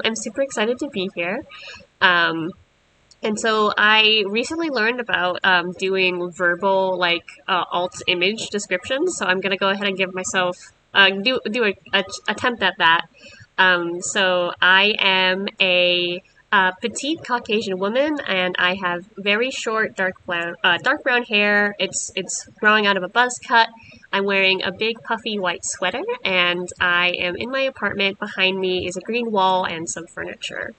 I'm super excited to be here. And so I recently learned about doing verbal alt image descriptions. So I'm gonna go ahead and give myself do a attempt at that. So I am a petite Caucasian woman, and I have very short dark brown hair. It's growing out of a buzz cut. I'm wearing a big puffy white sweater, and I am in my apartment. Behind me is a green wall and some furniture.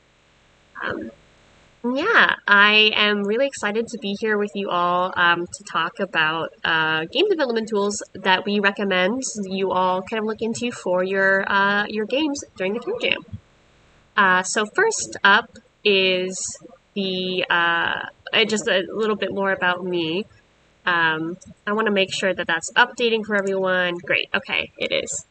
Yeah, I am really excited to be here with you all to talk about game development tools that we recommend you all kind of look into for your games during the Game Jam. So first up is the just a little bit more about me. I want to make sure that that's updating for everyone. Great, okay, it is.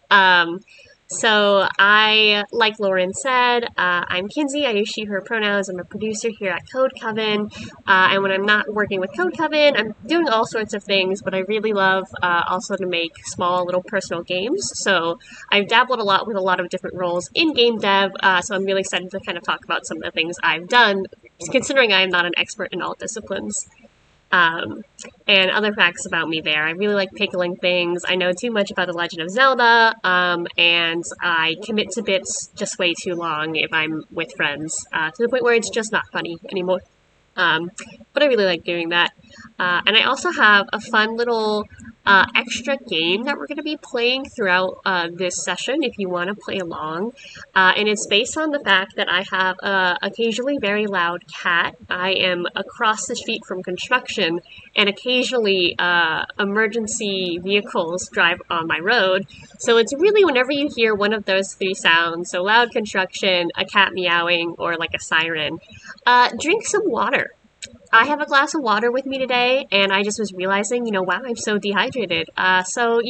So I, like Lauren said, I'm Kinsey. I use she, her pronouns. I'm a producer here at Code Coven. And when I'm not working with Code Coven, I'm doing all sorts of things, but I really love also to make small little personal games. So I've dabbled a lot with a lot of different roles in game dev. So I'm really excited to kind of talk about some of the things I've done, considering I am not an expert in all disciplines. And other facts about me there. I really like pickling things. I know too much about The Legend of Zelda, and I commit to bits just way too long if I'm with friends, to the point where it's just not funny anymore. But I really like doing that. And I also have a fun little extra game that we're going to be playing throughout this session if you want to play along. And it's based on the fact that I have a occasionally very loud cat. I am across the street from construction, and occasionally emergency vehicles drive on my road. So it's really whenever you hear one of those three sounds, so loud construction, a cat meowing, or like a siren, drink some water. I have a glass of water with me today, and I just was realizing, wow, I'm so dehydrated. So,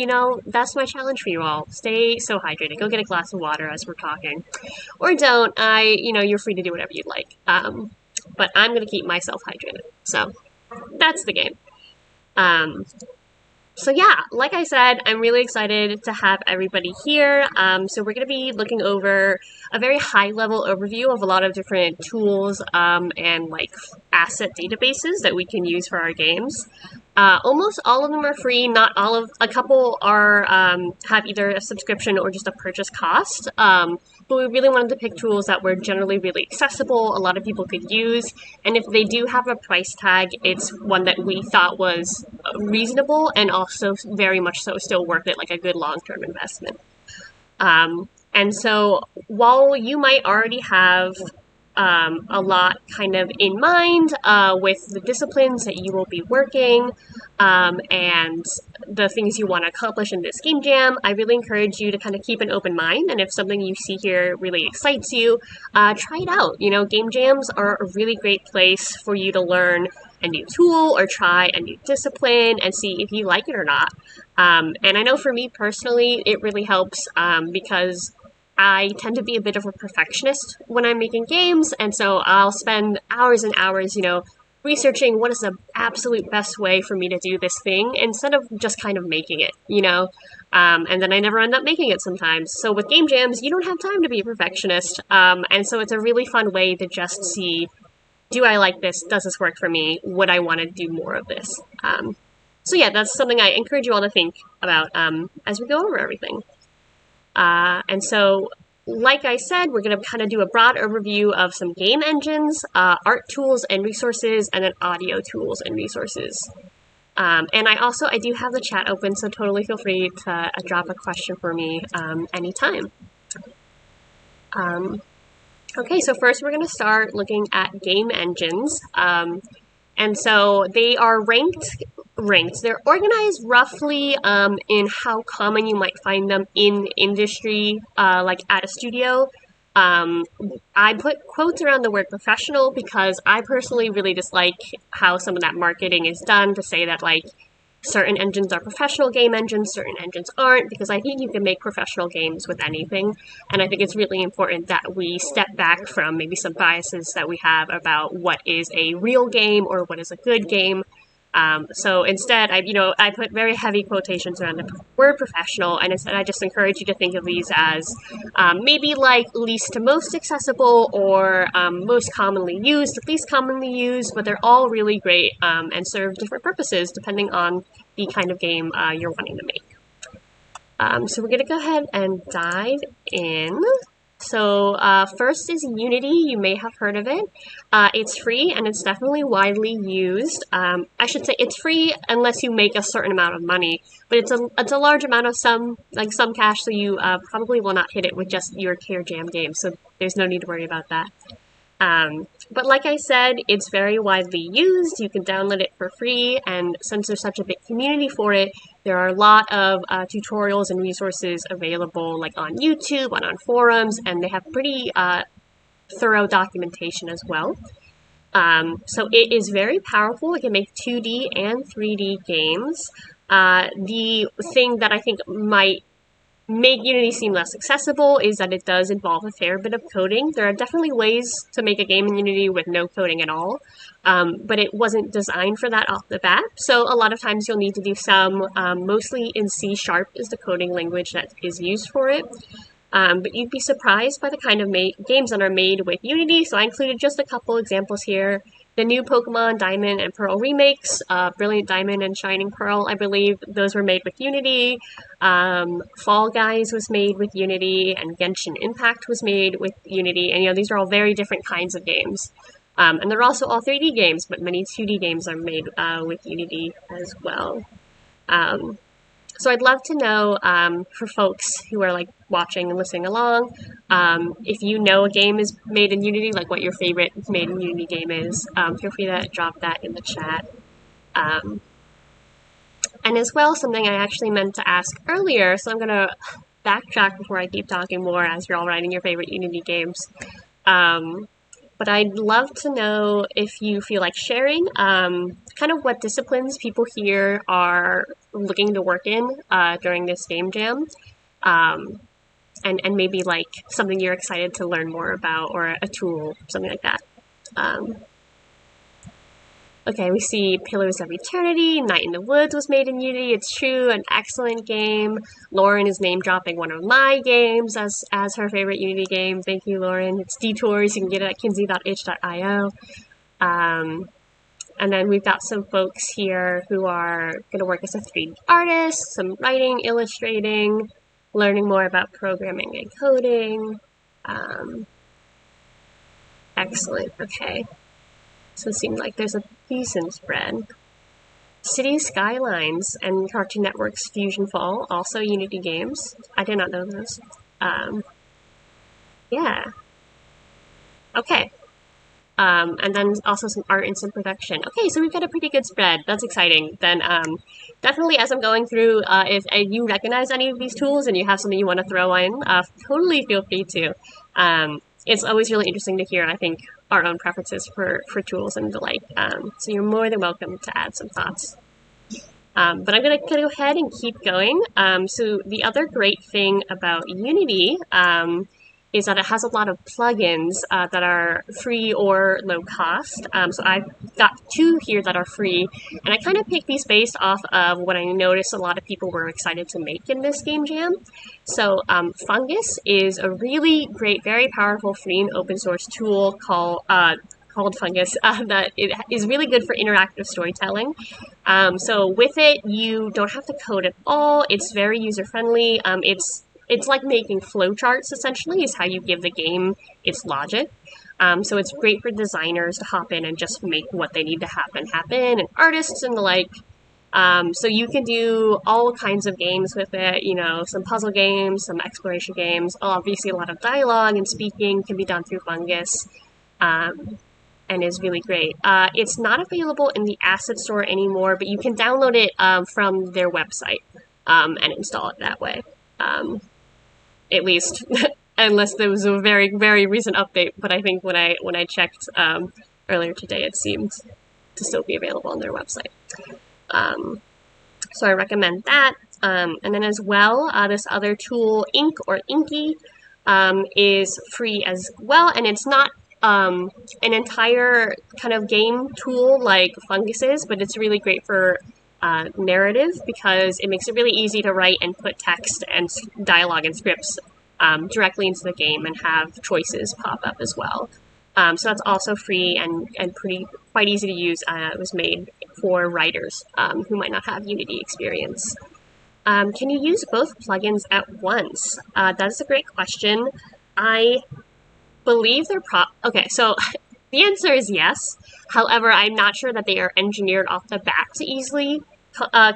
that's my challenge for you all. Stay so hydrated. Go get a glass of water as we're talking. Or don't. You're free to do whatever you'd like. But I'm going to keep myself hydrated. So, that's the game. So yeah, like I said, I'm really excited to have everybody here. So we're going to be looking over a very high-level overview of a lot of different tools and like asset databases that we can use for our games. Almost all of them are free. Not all of a couple are have either a subscription or just a purchase cost. But we really wanted to pick tools that were generally really accessible, a lot of people could use, and if they do have a price tag, it's one that we thought was reasonable and also very much so still worth it, like a good long-term investment. And so while you might already have a lot kind of in mind with the disciplines that you will be working and the things you want to accomplish in this game jam, I really encourage you to kind of keep an open mind, and if something you see here really excites you, try it out. Game jams are a really great place for you to learn a new tool or try a new discipline and see if you like it or not. And I know for me personally, it really helps because I tend to be a bit of a perfectionist when I'm making games, and so I'll spend hours and hours, researching what is the absolute best way for me to do this thing instead of just kind of making it, and then I never end up making it sometimes. So with game jams, you don't have time to be a perfectionist, and so it's a really fun way to just see, do I like this? Does this work for me? Would I want to do more of this? So yeah, that's something I encourage you all to think about as we go over everything. And so, like I said, we're going to kind of do a broad overview of some game engines, art tools and resources, and then audio tools and resources. And I do have the chat open, so totally feel free to drop a question for me anytime. Okay, so first we're going to start looking at game engines. And so they are ranked. They're organized roughly in how common you might find them in industry, like at a studio. I put quotes around the word professional because I personally really dislike how some of that marketing is done to say that like certain engines are professional game engines, certain engines aren't, because I think you can make professional games with anything, and I think it's really important that we step back from maybe some biases that we have about what is a real game or what is a good game. So instead, I put very heavy quotations around the word professional, and instead I just encourage you to think of these as maybe like least to most accessible, or most commonly used, least commonly used, but they're all really great and serve different purposes depending on the kind of game you're wanting to make. So we're going to go ahead and dive in. So first is Unity. You may have heard of it. It's free and it's definitely widely used. I should say it's free unless you make a certain amount of money, but it's a large amount of some cash, so you probably will not hit it with just your Care Jam game. So there's no need to worry about that. But like I said, it's very widely used. You can download it for free, and since there's such a big community for it, there are a lot of tutorials and resources available, like on YouTube and on forums, and they have pretty thorough documentation as well. So it is very powerful. It can make 2D and 3D games. The thing that I think might make Unity seem less accessible is that it does involve a fair bit of coding. There are definitely ways to make a game in Unity with no coding at all, but it wasn't designed for that off the bat. So a lot of times you'll need to do some, mostly in C# is the coding language that is used for it. But you'd be surprised by the kind of games that are made with Unity, so I included just a couple examples here. The new Pokemon Diamond and Pearl remakes, Brilliant Diamond and Shining Pearl, I believe those were made with Unity. Fall Guys was made with Unity, and Genshin Impact was made with Unity, and these are all very different kinds of games. And they're also all 3D games, but many 2D games are made with Unity as well. So I'd love to know, for folks who are watching and listening along, if you know a game is made in Unity, what your favorite made in Unity game is. Feel free to drop that in the chat. And as well, something I actually meant to ask earlier, so I'm going to backtrack before I keep talking more as you're all writing your favorite Unity games. But I'd love to know if you feel like sharing kind of what disciplines people here are looking to work in during this game jam. And maybe something you're excited to learn more about, or a tool, something like that. Okay, we see Pillars of Eternity, Night in the Woods was made in Unity, it's true, an excellent game. Lauren is name-dropping one of my games as her favorite Unity game. Thank you, Lauren. It's Detours, you can get it at kinsey.itch.io. And then we've got some folks here who are going to work as a 3D artist, some writing, illustrating, learning more about programming and coding. Excellent, okay. So it seems like there's a decent spread. City Skylines and Cartoon Network's Fusion Fall, also Unity games. I did not know those. Yeah. Okay. And then also some art and some production. Okay, so we've got a pretty good spread. That's exciting. Then definitely as I'm going through, if you recognize any of these tools and you have something you want to throw in, totally feel free to. It's always really interesting to hear, I think, our own preferences for tools and the like. So you're more than welcome to add some thoughts. But I'm going to go ahead and keep going. So the other great thing about Unity is that it has a lot of plugins that are free or low cost. So I've got 2 here that are free, and I kind of picked these based off of what I noticed a lot of people were excited to make in this game jam. So Fungus is a really great, very powerful free and open source tool called Fungus that it is really good for interactive storytelling. So with it, you don't have to code at all. It's very user-friendly. It's like making flowcharts, essentially, is how you give the game its logic. So it's great for designers to hop in and just make what they need to happen, and artists and the like. So you can do all kinds of games with it, some puzzle games, some exploration games. Obviously, a lot of dialogue and speaking can be done through Fungus, and is really great. It's not available in the Asset Store anymore, but you can download it from their website and install it that way. At least, unless there was a very, very recent update. But I think when I checked earlier today, it seemed to still be available on their website. So I recommend that. And then as well, this other tool, Ink or Inky, is free as well, and it's not an entire kind of game tool like Funguses, but it's really great for narrative because it makes it really easy to write and put text and dialogue and scripts directly into the game and have choices pop up as well. So that's also free and quite easy to use. It was made for writers who might not have Unity experience. Can you use both plugins at once? That is a great question. I believe they're okay, so the answer is yes. However, I'm not sure that they are engineered off the bat to easily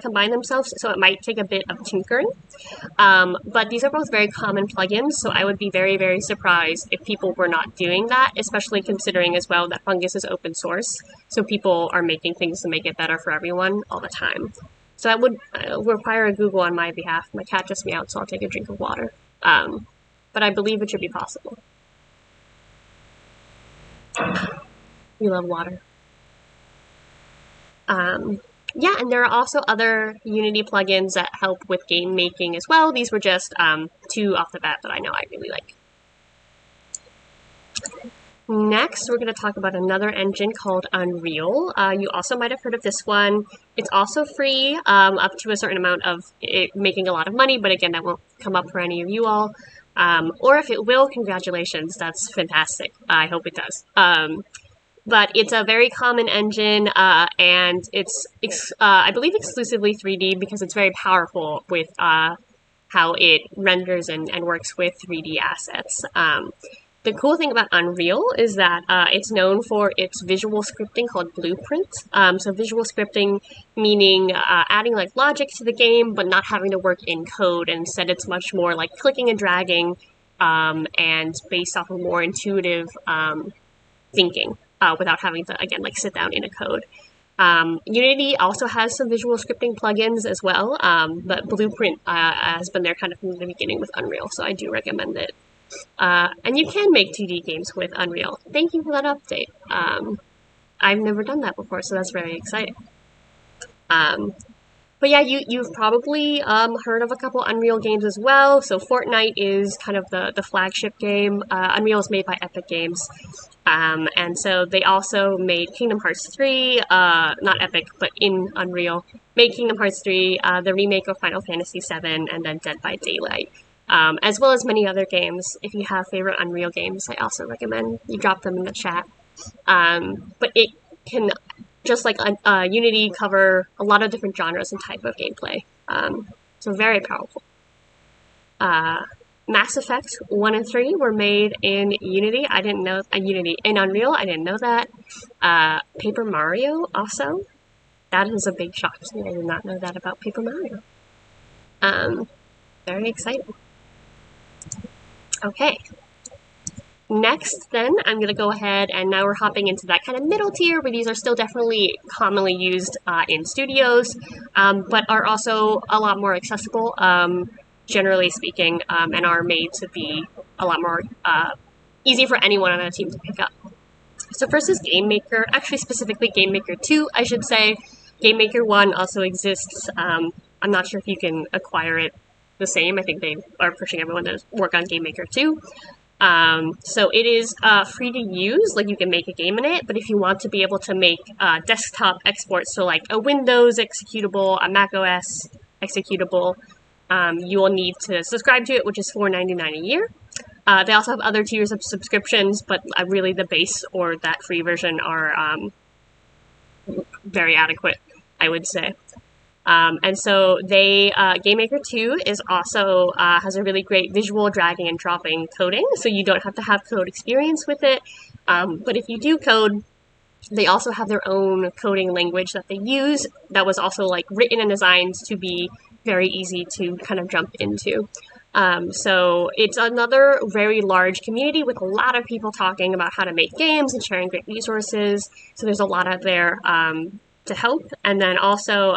combine themselves, so it might take a bit of tinkering. But these are both very common plugins, so I would be very, very surprised if people were not doing that, especially considering as well that Fungus is open source, so people are making things to make it better for everyone all the time. So that would require a Google on my behalf. My cat just meowed, so I'll take a drink of water. But I believe it should be possible. You love water. Yeah, and there are also other Unity plugins that help with game making as well. These were just two off the bat that I know I really like. Next, we're going to talk about another engine called Unreal. You also might have heard of this one. It's also free up to a certain amount of it making a lot of money, but again, that won't come up for any of you all. Or if it will, congratulations, that's fantastic. I hope it does. But it's a very common engine, and it's, I believe, exclusively 3D because it's very powerful with how it renders and works with 3D assets. The cool thing about Unreal is that it's known for its visual scripting called Blueprint. So visual scripting meaning adding like logic to the game, but not having to work in code. And instead, it's much more like clicking and dragging, and based off of more intuitive thinking. Without having to, again, like sit down in a code. Unity also has some visual scripting plugins as well, but Blueprint has been there kind of from the beginning with Unreal, so I do recommend it. And you can make 2D games with Unreal. Thank you for that update. I've never done that before, so that's very exciting. But yeah, you've probably heard of a couple Unreal games as well. So Fortnite is kind of the flagship game. Unreal is made by Epic Games. And so they also made Kingdom Hearts 3, not Epic, but in Unreal, made Kingdom Hearts 3, the remake of Final Fantasy 7, and then Dead by Daylight, as well as many other games. If you have favorite Unreal games, I also recommend you drop them in the chat. But it can, just like Unity, cover a lot of different genres and type of gameplay. So very powerful. Mass Effect 1 and 3 were made in Unity. I didn't know in Unreal. I didn't know that. Paper Mario also. That is a big shock to me. I did not know that about Paper Mario. Very exciting. Okay. Next, then, I'm going to go ahead and now we're hopping into that kind of middle tier where these are still definitely commonly used in studios, but are also a lot more accessible. Generally speaking, and are made to be a lot more easy for anyone on a team to pick up. So first is Game Maker, actually specifically Game Maker 2, I should say. Game Maker 1 also exists. I'm not sure if you can acquire it the same. I think they are pushing everyone to work on Game Maker 2. So it is free to use, like you can make a game in it, but if you want to be able to make desktop exports, so like a Windows executable, a Mac OS executable, you will need to subscribe to it, which is $4.99 a year. They also have other tiers of subscriptions, but really the base or that free version are very adequate, I would say. And so Game Maker 2 is also has a really great visual dragging and dropping coding, so you don't have to have code experience with it. But if you do code, they also have their own coding language that they use that was also like written and designed to be very easy to kind of jump into. So it's another very large community with a lot of people talking about how to make games and sharing great resources. So there's a lot out there to help. And then also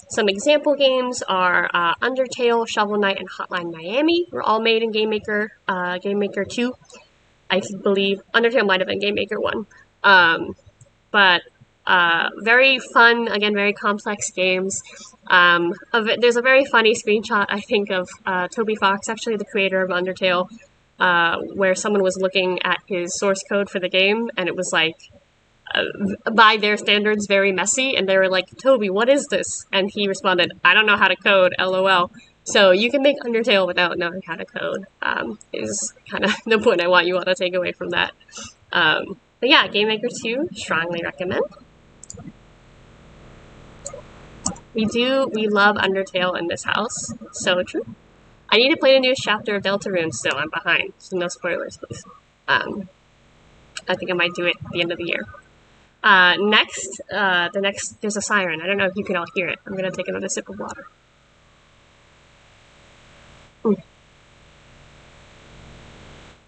some example games are Undertale, Shovel Knight, and Hotline Miami were all made in Game Maker 2. I believe Undertale might have been Game Maker 1. But very fun, again, very complex games. There's a very funny screenshot, I think, of Toby Fox, actually the creator of Undertale, where someone was looking at his source code for the game, and it was like, by their standards, very messy, and they were like, Toby, what is this? And he responded, I don't know how to code, LOL. So you can make Undertale without knowing how to code, is kind of the point I want you all to take away from that. But yeah, Game Maker 2, strongly recommend. We love Undertale in this house, so true. I need to play the newest chapter of Deltarune still, I'm behind, so no spoilers, please. I think I might do it at the end of the year. Next, there's a siren. I don't know if you can all hear it. I'm gonna take another sip of water.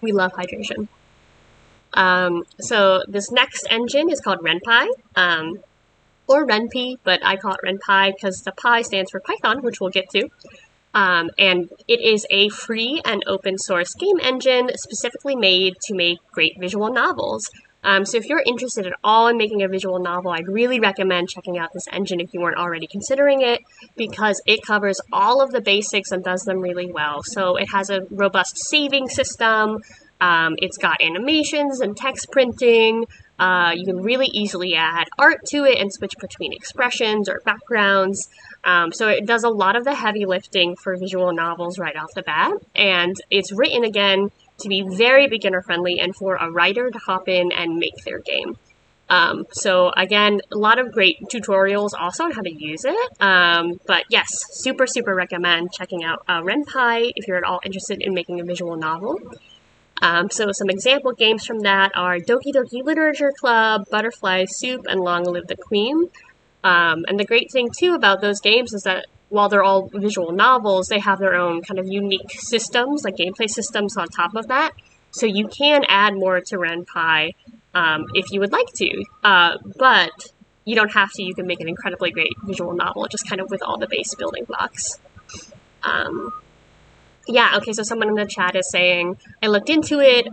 We love hydration. So this next engine is called Renpi, or Renpi, but I call it Renpi because the pi stands for Python, which we'll get to. And it is a free and open source game engine specifically made to make great visual novels. So if you're interested at all in making a visual novel, I'd really recommend checking out this engine if you weren't already considering it, because it covers all of the basics and does them really well. So it has a robust saving system, it's got animations and text printing, you can really easily add art to it and switch between expressions or backgrounds. So it does a lot of the heavy lifting for visual novels right off the bat, and it's written, again, to be very beginner friendly and for a writer to hop in and make their game. So again, a lot of great tutorials also on how to use it. But yes, super recommend checking out Renpi if you're at all interested in making a visual novel. So some example games from that are Doki Doki Literature Club, Butterfly Soup, and Long Live the Queen. And the great thing too about those games is that while they're all visual novels, they have their own kind of unique systems, like gameplay systems on top of that. So you can add more to Renpi if you would like to, but you don't have to. You can make an incredibly great visual novel just kind of with all the base building blocks. Yeah, okay, so someone in the chat is saying, I looked into it,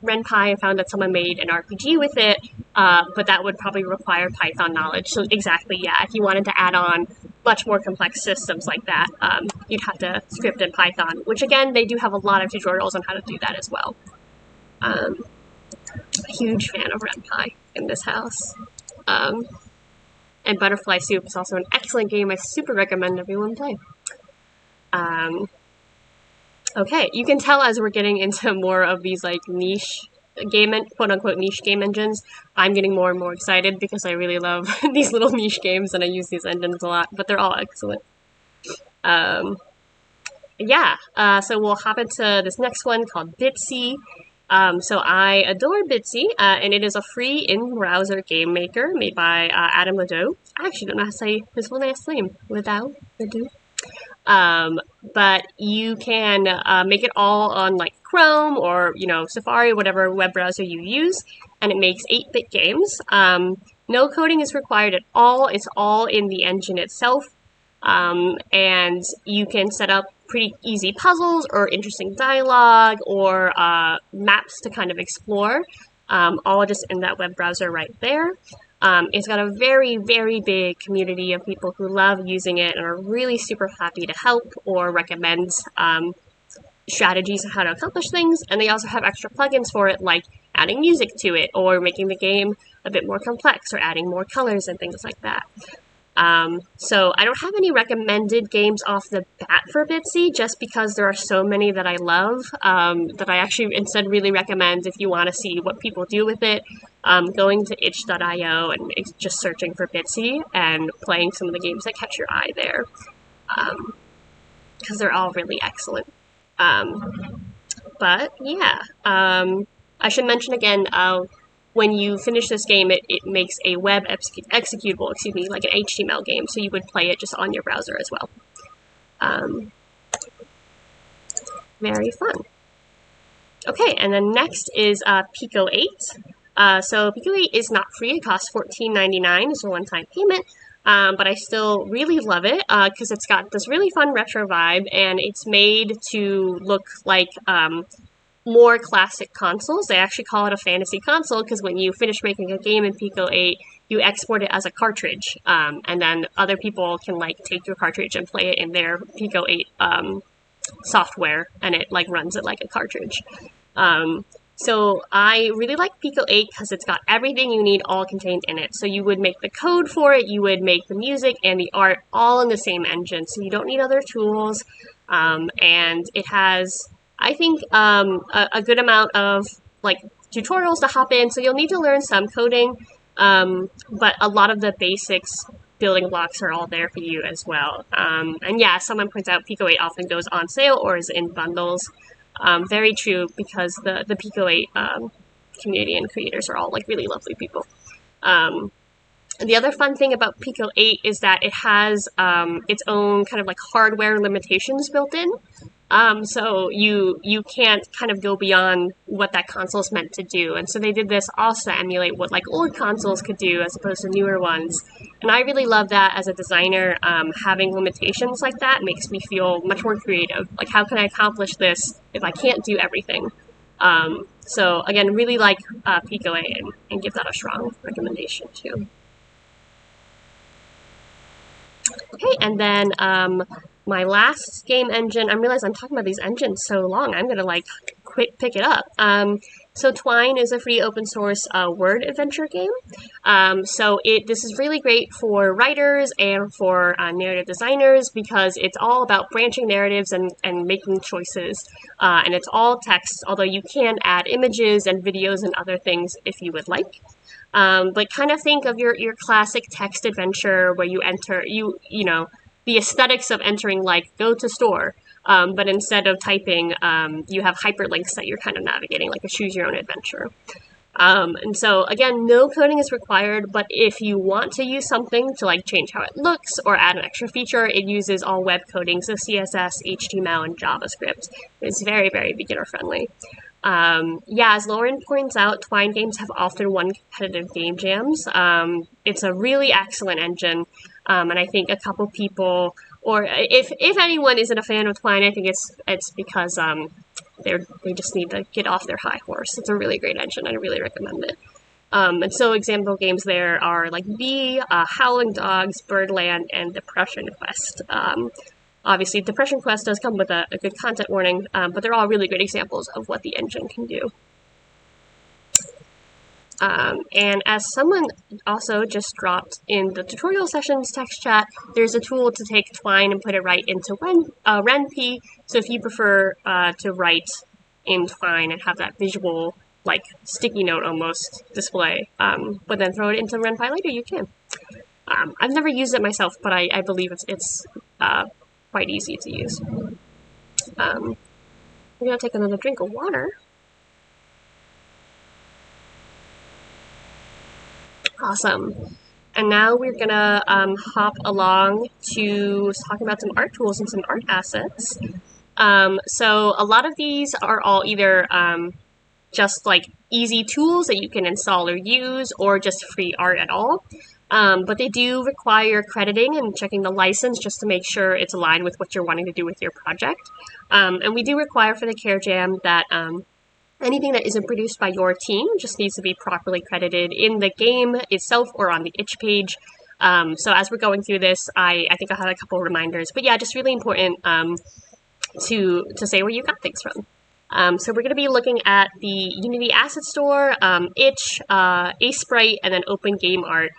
Renpi, and found that someone made an RPG with it, but that would probably require Python knowledge. So exactly, yeah, if you wanted to add on much more complex systems like that, you'd have to script in Python, which again, they do have a lot of tutorials on how to do that as well. Huge fan of Renpi in this house. And Butterfly Soup is also an excellent game I super recommend everyone play. Okay, you can tell as we're getting into more of these like niche quote-unquote niche game engines, I'm getting more and more excited because I really love these little niche games and I use these engines a lot, but they're all excellent. So we'll hop into this next one called Bitsy. So I adore Bitsy, and it is a free in-browser game maker made by Adam Ledoux. I actually don't know how to say his full last name. Ledoux? But you can make it all on like Chrome or, Safari, whatever web browser you use, and it makes 8-bit games. No coding is required at all. It's all in the engine itself. And you can set up pretty easy puzzles or interesting dialogue or maps to kind of explore, all just in that web browser right there. It's got a very big community of people who love using it and are really super happy to help or recommend strategies on how to accomplish things. And they also have extra plugins for it, like adding music to it or making the game a bit more complex or adding more colors and things like that. So I don't have any recommended games off the bat for Bitsy, just because there are so many that I love, that I actually instead really recommend, if you want to see what people do with it, going to itch.io and just searching for Bitsy and playing some of the games that catch your eye there, because they're all really excellent. But yeah, I should mention again, when you finish this game, it makes a web executable, like an HTML game, so you would play it just on your browser as well. Very fun. Okay, and then next is Pico 8. So Pico 8 is not free, it costs $14.99, it's a one-time payment, but I still really love it, because it's got this really fun retro vibe, and it's made to look like more classic consoles. They actually call it a fantasy console because when you finish making a game in Pico 8, you export it as a cartridge, and then other people can take your cartridge and play it in their Pico 8 software, and it runs it like a cartridge. So I really like Pico 8 because it's got everything you need all contained in it. So you would make the code for it, you would make the music and the art all in the same engine. So you don't need other tools. And it has, I think, a good amount of like tutorials to hop in. So you'll need to learn some coding, but a lot of the basics building blocks are all there for you as well. And yeah, someone points out Pico 8 often goes on sale or is in bundles. Very true, because the Pico 8 community and creators are all like really lovely people. The other fun thing about Pico 8 is that it has its own kind of like hardware limitations built in. So you can't kind of go beyond what that console is meant to do. And so they did this also to emulate what like old consoles could do as opposed to newer ones. And I really love that as a designer. Having limitations like that makes me feel much more creative. Like, how can I accomplish this if I can't do everything? So again, really like Pico 8 and give that a strong recommendation too. Okay, and then my last game engine, I realize I'm talking about these engines so long, I'm going to like pick it up. So Twine is a free open source word adventure game. So this is really great for writers and for narrative designers because it's all about branching narratives and making choices. And it's all text, although you can add images and videos and other things if you would like. But kind of think of your classic text adventure where you enter, you know, the aesthetics of entering like go to store, but instead of typing, you have hyperlinks that you're kind of navigating, like a choose your own adventure. And so again, no coding is required, but if you want to use something to like change how it looks or add an extra feature, it uses all web coding, so CSS, HTML, and JavaScript. It's very, very beginner friendly. Yeah, as Lauren points out, Twine games have often won competitive game jams. It's a really excellent engine, and I think a couple people, or if anyone isn't a fan of Twine, I think it's because they just need to get off their high horse. It's a really great engine. I really recommend it. And so example games there are like Bee, Howling Dogs, Birdland, and Depression Quest. Obviously, Depression Quest does come with a good content warning, but they're all really great examples of what the engine can do. And as someone also just dropped in the tutorial sessions text chat, there's a tool to take Twine and put it right into Renpi. So if you prefer to write in Twine and have that visual, like sticky note almost display, but then throw it into Renpi later, you can. I've never used it myself, but I believe it's quite easy to use. I'm gonna take another drink of water. Awesome. And now we're gonna hop along to talking about some art tools and some art assets. So a lot of these are all either just like easy tools that you can install or use, or just free art at all. But they do require crediting and checking the license just to make sure it's aligned with what you're wanting to do with your project. And we do require for the Care Jam that anything that isn't produced by your team just needs to be properly credited in the game itself or on the itch page. So as we're going through this, I think I'll have a couple reminders. But yeah, just really important to say where you got things from. So we're going to be looking at the Unity Asset Store, itch, sprite, and then Open Game Art.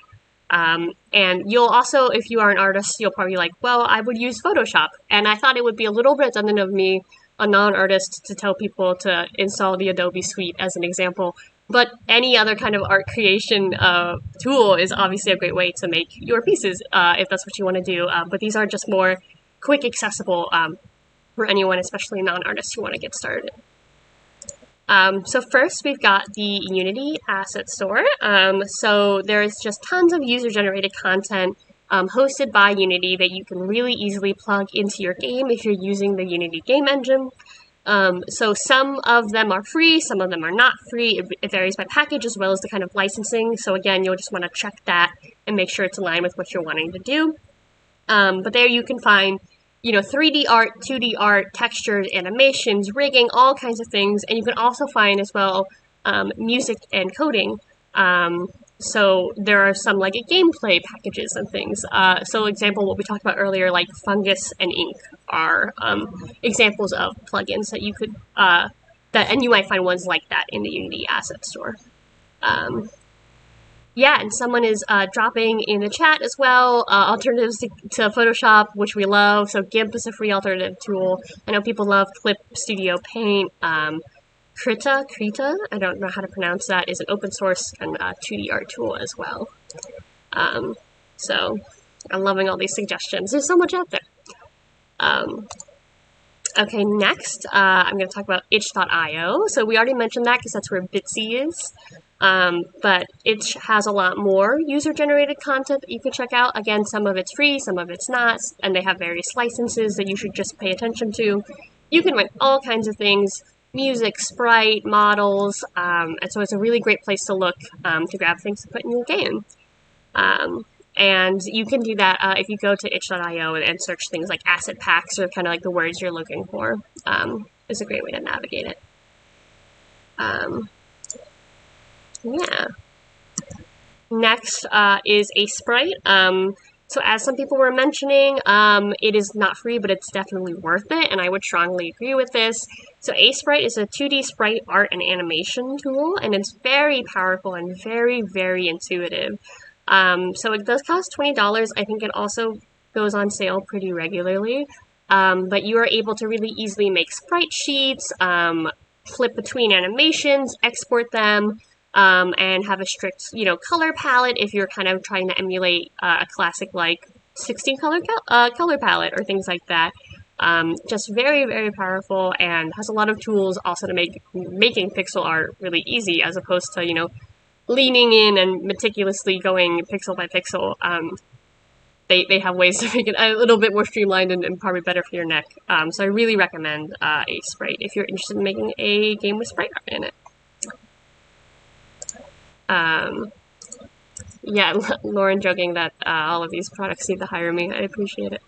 And you'll also, if you are an artist, you'll probably be like, well, I would use Photoshop. And I thought it would be a little redundant of me, a non-artist, to tell people to install the Adobe Suite as an example. But any other kind of art creation tool is obviously a great way to make your pieces, if that's what you want to do. But these are just more quick, accessible for anyone, especially non-artists who want to get started. So first, we've got the Unity Asset Store. So there's just tons of user-generated content hosted by Unity that you can really easily plug into your game if you're using the Unity game engine. So some of them are free, some of them are not free. It varies by package as well as the kind of licensing. So again, you'll just want to check that and make sure it's aligned with what you're wanting to do. But there you can find 3D art, 2D art, textures, animations, rigging, all kinds of things. And you can also find as well music and coding. So there are some like gameplay packages and things. So example, what we talked about earlier, like Fungus and Ink are examples of plugins that you could that and you might find ones like that in the Unity asset store. Yeah, and someone is dropping in the chat as well, alternatives to Photoshop, which we love. So GIMP is a free alternative tool. I know people love Clip Studio Paint. Krita, I don't know how to pronounce that, is an open source and 2D art tool as well. So I'm loving all these suggestions. There's so much out there. Okay, next, I'm going to talk about itch.io. So we already mentioned that because that's where Bitsy is. But Itch has a lot more user-generated content that you can check out. Again, some of it's free, some of it's not, and they have various licenses that you should just pay attention to. You can write all kinds of things, music, sprite, models, and so it's a really great place to look to grab things to put in your game. And you can do that if you go to itch.io and search things like asset packs or kind of like the words you're looking for. It's a great way to navigate it. Yeah. Next is a sprite. So as some people were mentioning, it is not free, but it's definitely worth it, and I would strongly agree with this. So a sprite is a 2D sprite art and animation tool, and it's very powerful and very, very intuitive. So it does cost $20. I think it also goes on sale pretty regularly. But you are able to really easily make sprite sheets, flip between animations, export them, and have a strict, color palette if you're kind of trying to emulate a classic like 16 color color palette or things like that. Just very, very powerful and has a lot of tools also to make making pixel art really easy as opposed to, leaning in and meticulously going pixel by pixel. They have ways to make it a little bit more streamlined and probably better for your neck. So I really recommend a sprite if you're interested in making a game with sprite art in it. Yeah, Lauren joking that all of these products need to hire me. I appreciate it.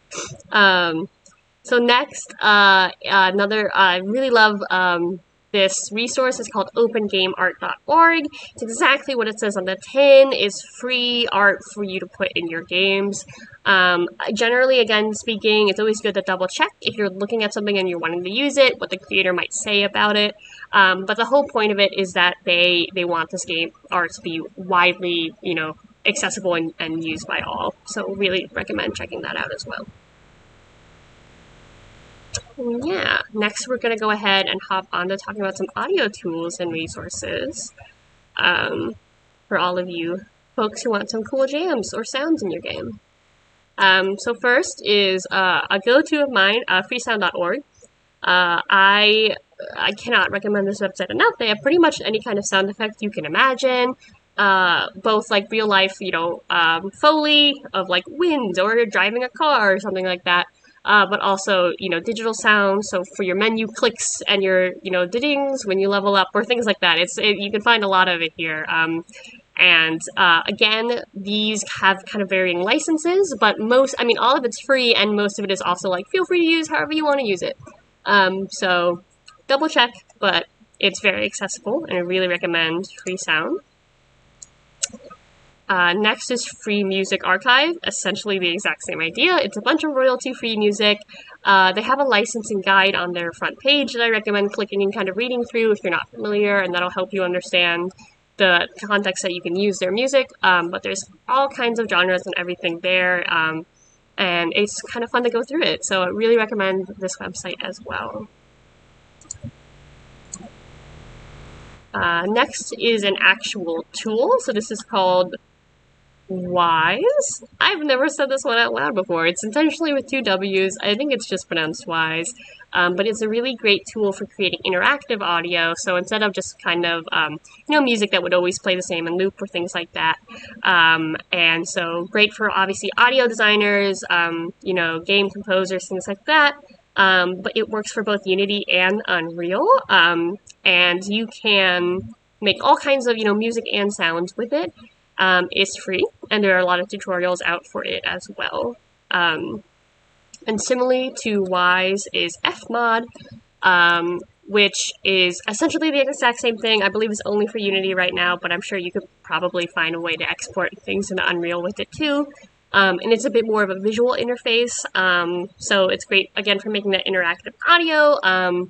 So next, another, I really love this resource. Is called opengameart.org. It's exactly what it says on the tin. It's free art for you to put in your games. Generally, again speaking, it's always good to double check if you're looking at something and you're wanting to use it, what the creator might say about it. But the whole point of it is that they want this game art to be widely, accessible and used by all. So really recommend checking that out as well. Yeah, next we're going to go ahead and hop on to talking about some audio tools and resources for all of you folks who want some cool jams or sounds in your game. So first is a go-to of mine, freesound.org. I cannot recommend this website enough. They have pretty much any kind of sound effect you can imagine. Both like real life, Foley of like wind or driving a car or something like that. But also, digital sound. So for your menu clicks and your, dings when you level up or things like that. You can find a lot of it here. And again, these have kind of varying licenses, but all of it's free and most of it is also like, feel free to use however you want to use it. So double check, but it's very accessible and I really recommend Free Sound. Next is Free Music Archive, essentially the exact same idea. It's a bunch of royalty-free music. They have a licensing guide on their front page that I recommend clicking and kind of reading through if you're not familiar, and that'll help you understand the context that you can use their music. But there's all kinds of genres and everything there, and it's kind of fun to go through it. So I really recommend this website as well. Next is an actual tool. So this is called Wise. I've never said this one out loud before. It's intentionally with 2 W's. I think it's just pronounced Wise. But it's a really great tool for creating interactive audio. So instead of just kind of, music that would always play the same in loop or things like that. And so great for obviously audio designers, game composers, things like that. But it works for both Unity and Unreal. And you can make all kinds of, music and sounds with it. It's free, and there are a lot of tutorials out for it as well. And similarly to Wise is FMod, which is essentially the exact same thing. I believe it's only for Unity right now, but I'm sure you could probably find a way to export things into Unreal with it too. And it's a bit more of a visual interface, so it's great, again, for making that interactive audio.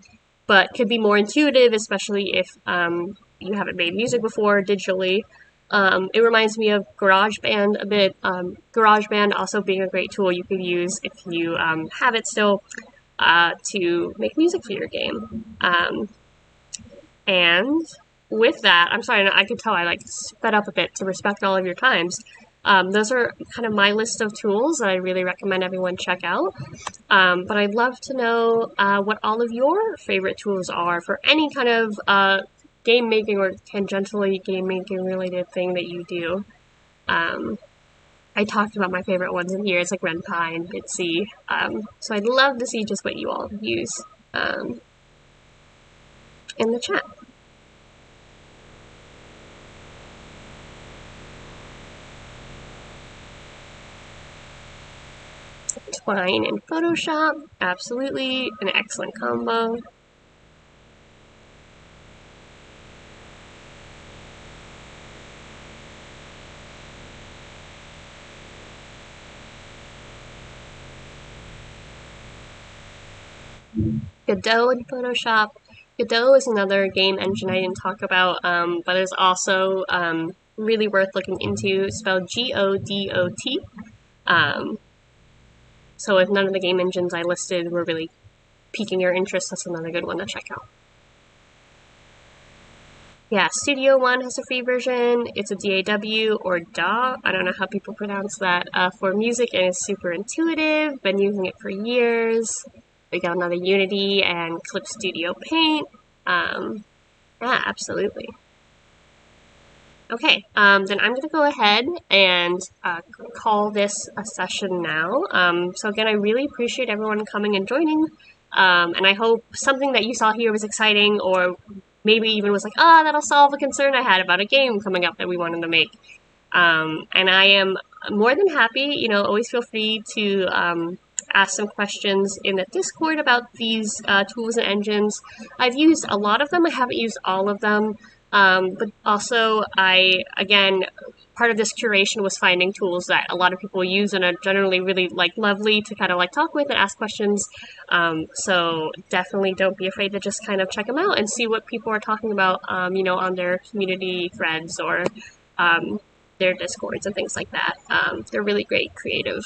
but could be more intuitive, especially if you haven't made music before digitally. It reminds me of GarageBand a bit. GarageBand also being a great tool you could use if you have it still to make music for your game. And with that, I'm sorry, I could tell I like sped up a bit to respect all of your times. Those are kind of my list of tools that I really recommend everyone check out. But I'd love to know what all of your favorite tools are for any kind of game making or tangentially game making related thing that you do. I talked about my favorite ones in here. It's like Renpi and Bitsy. So I'd love to see just what you all use in the chat. Twine and Photoshop, absolutely an excellent combo. Godot and Photoshop. Godot is another game engine I didn't talk about, but is also really worth looking into, spelled Godot. So if none of the game engines I listed were really piquing your interest, that's another good one to check out. Yeah, Studio One has a free version. It's a DAW or DAW. I don't know how people pronounce that for music, and it's super intuitive. Been using it for years. We got another Unity and Clip Studio Paint. Yeah, absolutely. Okay, then I'm going to go ahead and call this a session now. So again, I really appreciate everyone coming and joining. And I hope something that you saw here was exciting, or maybe even was like, that'll solve a concern I had about a game coming up that we wanted to make. And I am more than happy, always feel free to ask some questions in the Discord about these tools and engines. I've used a lot of them. I haven't used all of them. But also, part of this curation was finding tools that a lot of people use and are generally really lovely to kind of talk with and ask questions. So definitely don't be afraid to just kind of check them out and see what people are talking about, on their community threads or their Discords and things like that. They're really great creative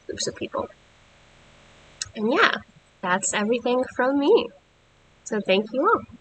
groups of people. And yeah, that's everything from me. So thank you all.